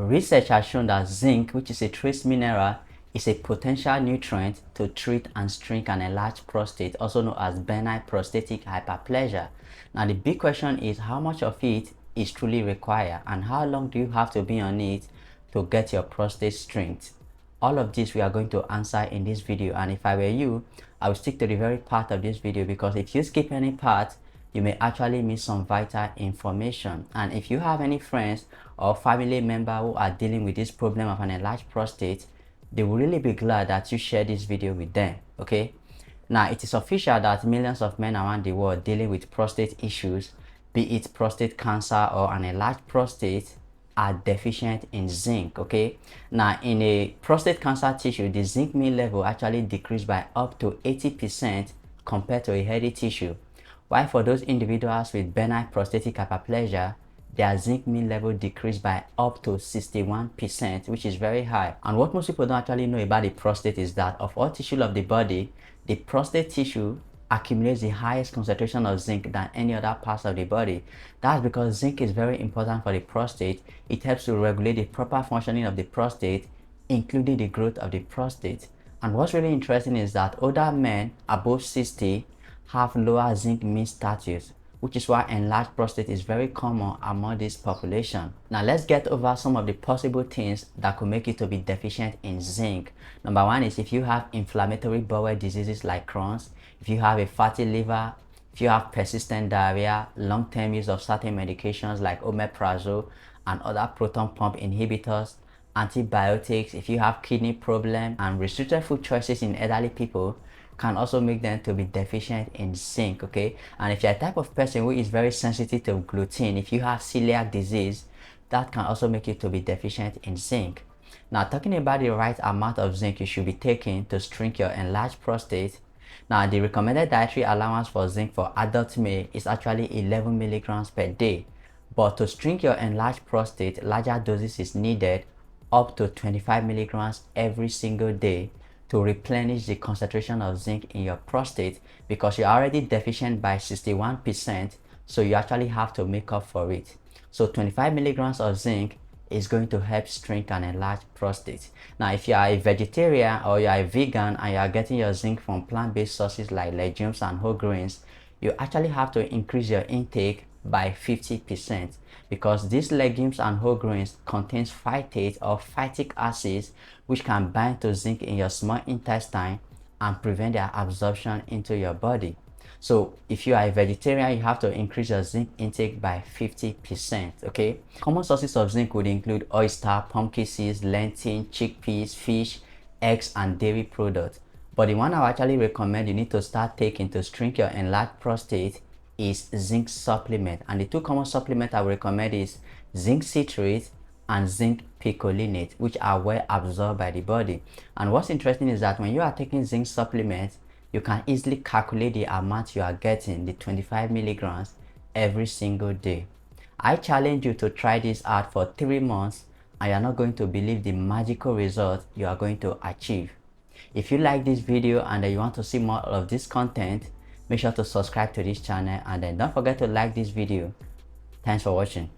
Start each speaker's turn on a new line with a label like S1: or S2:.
S1: Research has shown that zinc, which is a trace mineral, is a potential nutrient to treat and shrink an enlarged prostate, also known as benign prostatic hyperplasia. Now the big question is how much of it is truly required and how long do you have to be on it to get your prostate shrinked? All of this we are going to answer in this video, and if I were you, I would stick to the very part of this video, because if you skip any part, you may actually miss some vital information. And if you have any friends or family member who are dealing with this problem of an enlarged prostate, they will really be glad that you share this video with them. Okay, now it is official that millions of men around the world dealing with prostate issues, be it prostate cancer or an enlarged prostate, are deficient in zinc. Okay, now in a prostate cancer tissue, the zinc mean level actually decreased by up to 80% compared to a healthy tissue, while for those individuals with benign prostatic hyperplasia, their zinc mean level decreased by up to 61%, which is very high. And what most people don't actually know about the prostate is that of all tissue of the body, the prostate tissue accumulates the highest concentration of zinc than any other parts of the body. That's because zinc is very important for the prostate. It helps to regulate the proper functioning of the prostate, including the growth of the prostate. And what's really interesting is that older men above 60 have lower zinc mean status, which is why enlarged prostate is very common among this population. Now let's get over some of the possible things that could make you to be deficient in zinc. Number one is if you have inflammatory bowel diseases like Crohn's, if you have a fatty liver, if you have persistent diarrhea, long-term use of certain medications like omeprazole and other proton pump inhibitors, antibiotics, if you have kidney problem, and restricted food choices in elderly people can also make them to be deficient in zinc. Okay, and if you're a type of person who is very sensitive to gluten, if you have celiac disease, that can also make you to be deficient in zinc. Now talking about the right amount of zinc you should be taking to shrink your enlarged prostate, now the recommended dietary allowance for zinc for adult male is actually 11 milligrams per day, but to shrink your enlarged prostate, larger doses is needed, up to 25 milligrams every single day, to replenish the concentration of zinc in your prostate, because you're already deficient by 61%, so you actually have to make up for it. So 25 milligrams of zinc is going to help shrink an enlarged prostate. Now if you are a vegetarian or you are a vegan and you are getting your zinc from plant-based sources like legumes and whole grains, you actually have to increase your intake by 50%, because these legumes and whole grains contains phytate or phytic acids, which can bind to zinc in your small intestine and prevent their absorption into your body. So if you are a vegetarian, you have to increase your zinc intake by 50%. Okay, common sources of zinc would include oyster, pumpkin seeds, lentil, chickpeas, fish, eggs, and dairy products. But the one I actually recommend you need to start taking to shrink your enlarged prostate is zinc supplement. And the two common supplements I would recommend is zinc citrate and zinc picolinate, which are well absorbed by the body. And what's interesting is that when you are taking zinc supplements, you can easily calculate the amount you are getting, the 25 milligrams every single day. I challenge you to try this out for 3 months and you are not going to believe the magical result you are going to achieve. If you like this video and you want to see more of this content, make sure to subscribe to this channel, and then don't forget to like this video. Thanks for watching.